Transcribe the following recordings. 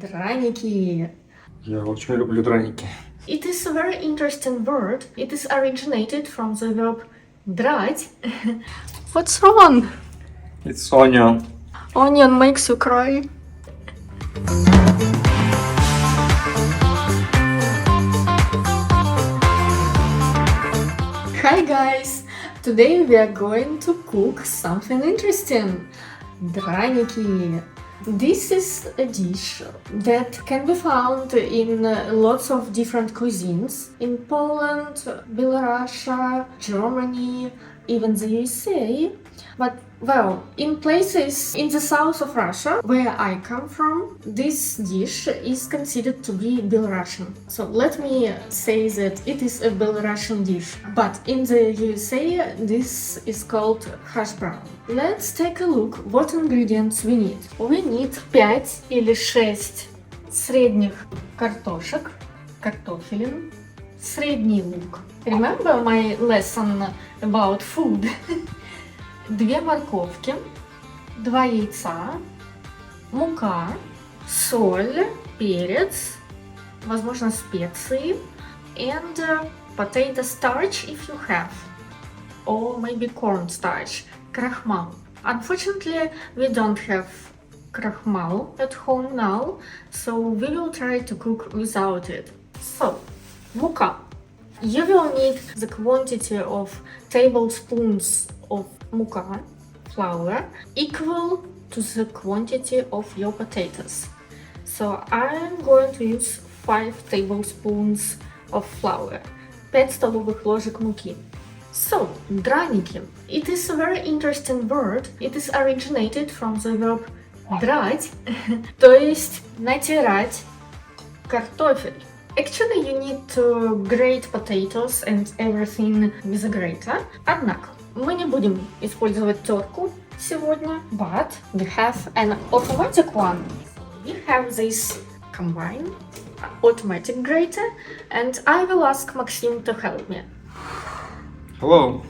Draniki. Я очень люблю драники. It is a very interesting word. It is originated from the verb драть. What's wrong? It's onion. Onion makes you cry. Hi guys! Today we are going to cook something interesting. Draniki. This is a dish that can be found in lots of different cuisines. In Poland, Belarus, Germany, even the USA. But, well, in places in the south of Russia, where I come from, this dish is considered to be Belarusian. So let me say that it is a Belarusian dish. But in the USA, this is called hash brown. Let's take a look what ingredients we need. We need 5 или 6 средних картофелин, средний лук. Remember my lesson about food? 2 морковки, 2 яйца, мука, соль, перец, возможно специи, and potato starch if you have, or maybe corn starch, крахмал. Unfortunately, we don't have крахмал at home now, so we will try to cook without it. So, мука. You will need the quantity of tablespoons of мука, flour, equal to the quantity of your potatoes. So I'm going to use 5 tablespoons of flour, 5 столовых ложек муки. So, драники. It is a very interesting word. It is originated from the verb драть, то есть натирать картофель. Actually, you need to grate potatoes and everything with a grater. Однако, мы не будем использовать терку сегодня, but we have an automatic one. We have this combined automatic grater, and I will ask Maxim to help me. Hello.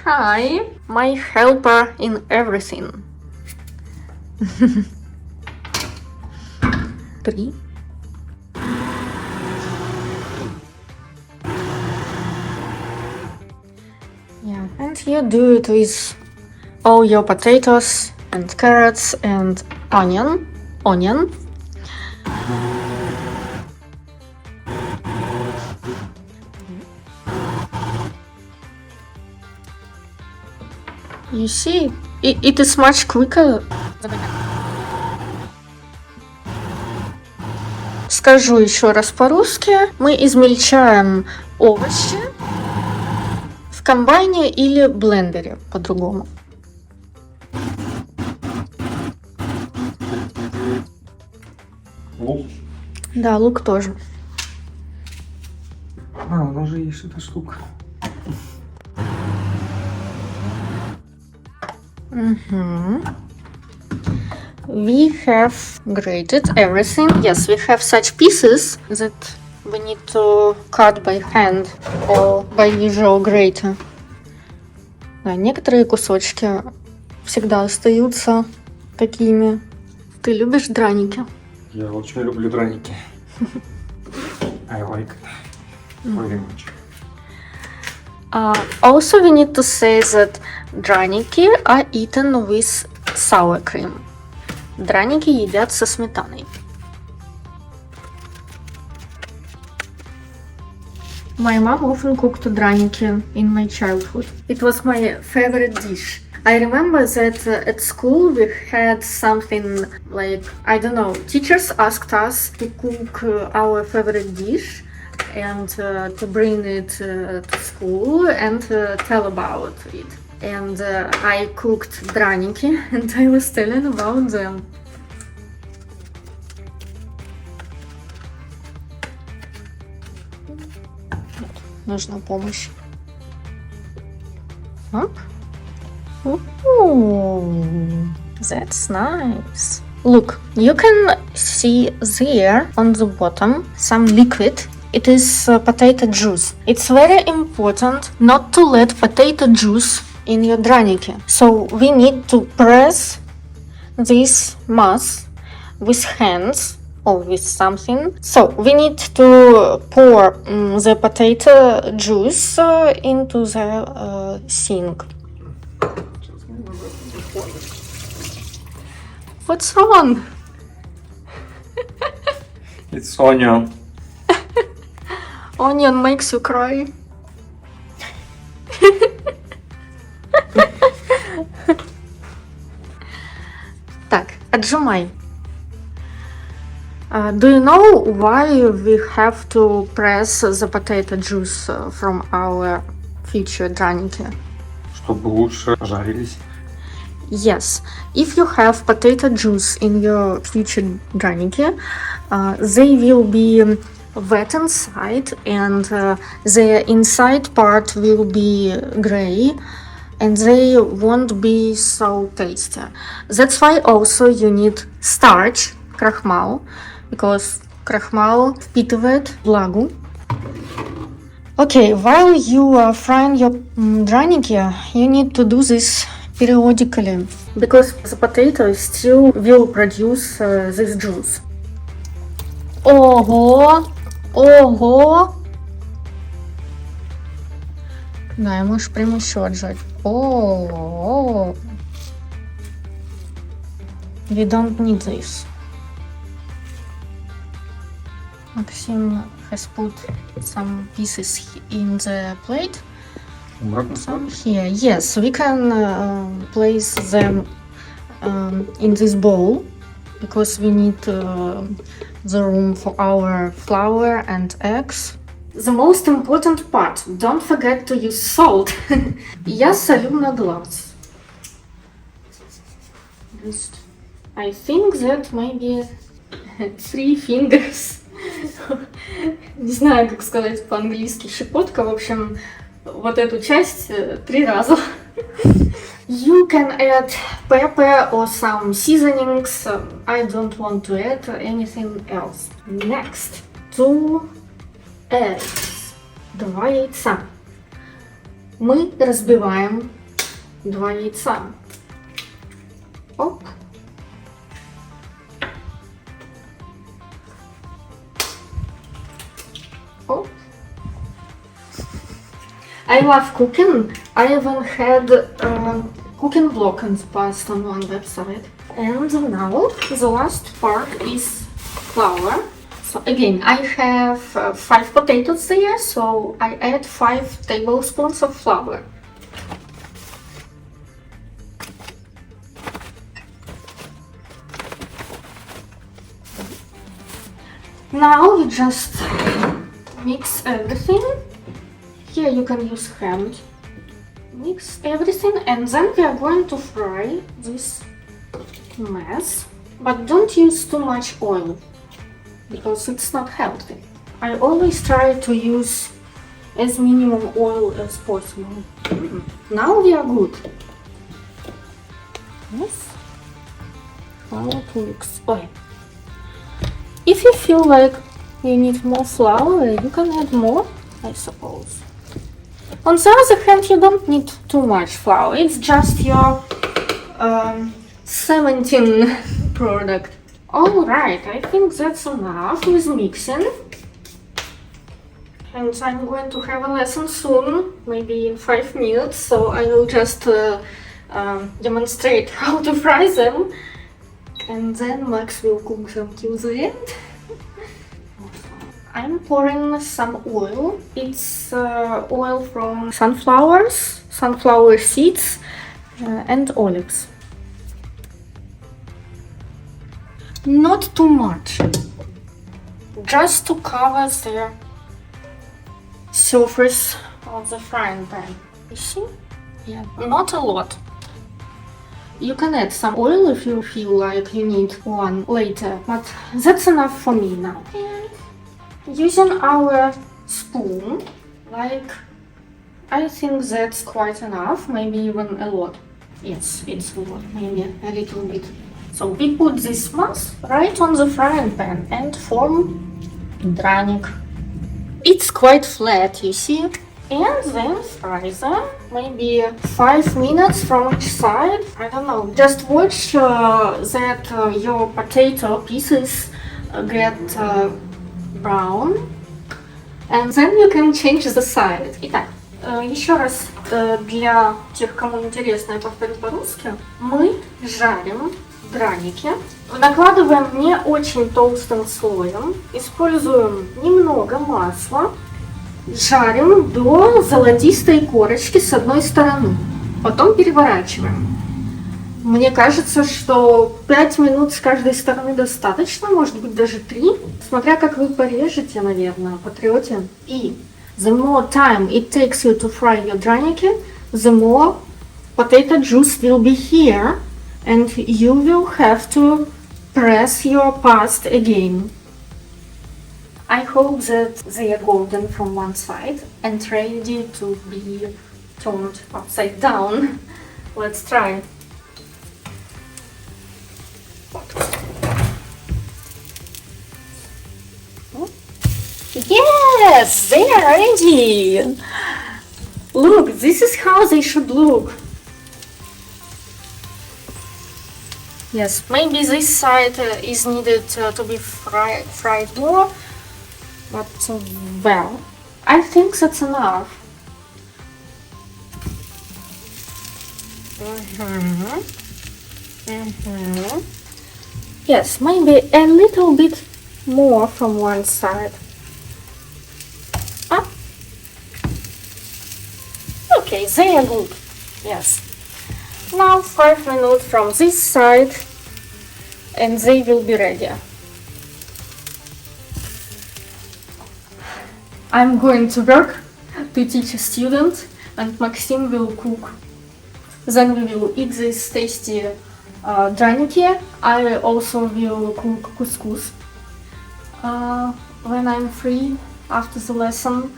Hi, my helper in everything. 3. Yeah, and you do it with all your potatoes and carrots and onion. You see, it is much quicker. Скажу еще раз по-русски. Мы измельчаем овощи в комбайне или блендере, по-другому. Лук. Да, лук тоже. У нас же есть эта штука. We have grated everything. Yes, we have such pieces that we need to cut by hand or by usual grater. Да, некоторые кусочки всегда остаются такими. Ты любишь драники? Я очень люблю драники. I like it very much. Also, we need to say that draniki are eaten with sour cream. Драники едят со сметаной. My mom often cooked draniki in my childhood. It was my favorite dish. I remember that at school we had something like, I don't know, teachers asked us to cook our favorite dish and to bring it to school and tell about it. And I cooked draniki and I was telling about them. Нужна помощь. Up. Ooh, that's nice. Look, you can see there on the bottom some liquid. It is potato juice. It's very important not to let potato juice in your draniki. So we need to press this mass with hands or with something. So we need to pour the potato juice into the sink. What's wrong? It's onion. Onion makes you cry. Так, отжимай. Do you know why we have to press the potato juice from our future draniki? Чтобы лучше жарились. Yes, if you have potato juice in your future draniki, they will be wet inside and the inside part will be gray and they won't be so tasty. That's why also you need starch, крахмал, because крахмал впитывает влагу. Okay, while you are frying your draniki, you need to do this periodically because the potato still will produce this juice. Ого! Ого! Да, можешь прямо еще отжать. Oh, we don't need this. Maxim has put some pieces in the plate. Some here. Yes, we can place them in this bowl because we need the room for our flour and eggs. The most important part, don't forget to use salt. Я солю на глаз. Just, I think that maybe 3 fingers. Не знаю, как сказать по-английски щепотка. В общем, вот эту часть 3 раза. You can add pepper or some seasonings. I don't want to add anything else. Next, 2 eggs. 2 яйца. Мы разбиваем 2 яйца. Оп. Оп. I love cooking. I even had a cooking blog in the past on one website. And now the last part is flour. So again, I have 5 potatoes there, so I add 5 tablespoons of flour. Now you just mix everything. Here you can use hand. Mix everything and then we are going to fry this mess. But don't use too much oil because it's not healthy. I always try to use as minimum oil as possible. Now we are good. Yes. How it looks. Oh. If you feel like you need more flour, you can add more, I suppose. On the other hand, you don't need too much flour. It's just your 17 product. Alright, I think that's enough with mixing. And I'm going to have a lesson soon, maybe in 5 minutes, so I will just demonstrate how to fry them. And then Max will cook them till the end. I'm pouring some oil. It's oil from sunflowers, sunflower seeds and olives. Not too much, just to cover the surface of the frying pan. You see? Yeah, not a lot. You can add some oil if you feel like you need one later, but that's enough for me now. And using our spoon, like, I think that's quite enough, maybe even a lot. Yes, it's a lot, maybe a little bit. So we put this mass right on the frying pan and form dranik. It's quite flat, you see? And then fry them, maybe 5 minutes from each side. I don't know. Just watch that your potato pieces get brown. And then you can change the side. Итак, еще раз для тех, кому интересно, я повторю по-русски. Мы жарим драники. Накладываем не очень толстым слоем. Используем немного масла. Жарим до золотистой корочки с одной стороны. Потом переворачиваем. Мне кажется, что 5 минут с каждой стороны достаточно, может быть даже 3. Смотря как вы порежете, наверное, потрете. И the more time it takes you to fry your draniki, the more potato juice will be here and you will have to press your past again. I hope that they are golden from one side and ready to be turned upside down. Let's try. Yes, they are ready! Look, this is how they should look. Yes, maybe this side is needed to be fried more. But, well, I think that's enough. Yes, maybe a little bit more from one side. Ah. Okay, they are good. Yes. Now 5 minutes from this side and they will be ready. I'm going to work to teach a student and Maxim will cook. Then we will eat this tasty draniki. I also will cook couscous when I'm free after the lesson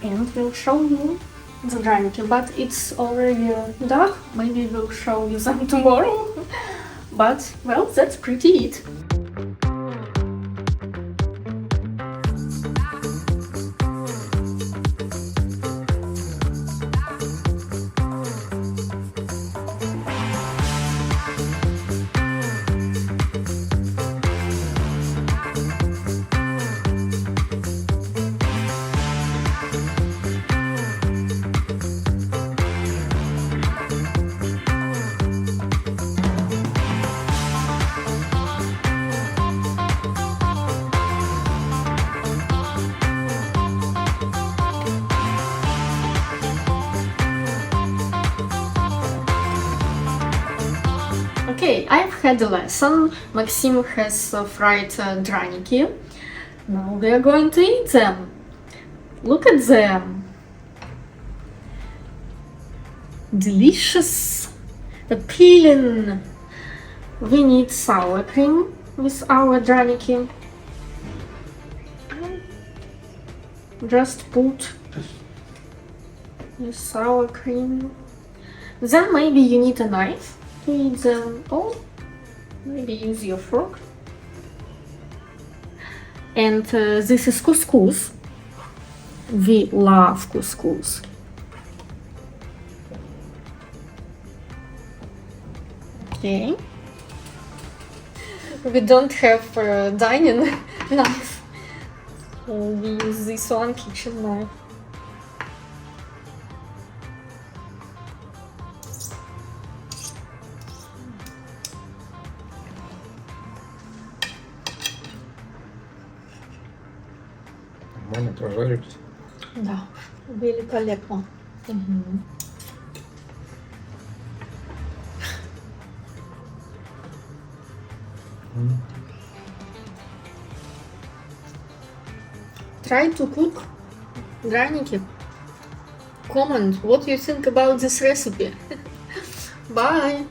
and will show you the draniki. But it's already dark, maybe we'll show you them tomorrow. But well, that's pretty it. Okay, I've had a lesson. Maxim has fried draniki. Now we are going to eat them. Look at them. Delicious, appealing. We need sour cream with our draniki. Just put the sour cream. Then maybe you need a knife to eat them all. Maybe use your fork. And this is couscous. We love couscous. Okay. We don't have a dining knife. We use this one kitchen knife. Нормально прожарились. Да, великолепно. Try to cook draniki. Comment what you think about this recipe. Bye!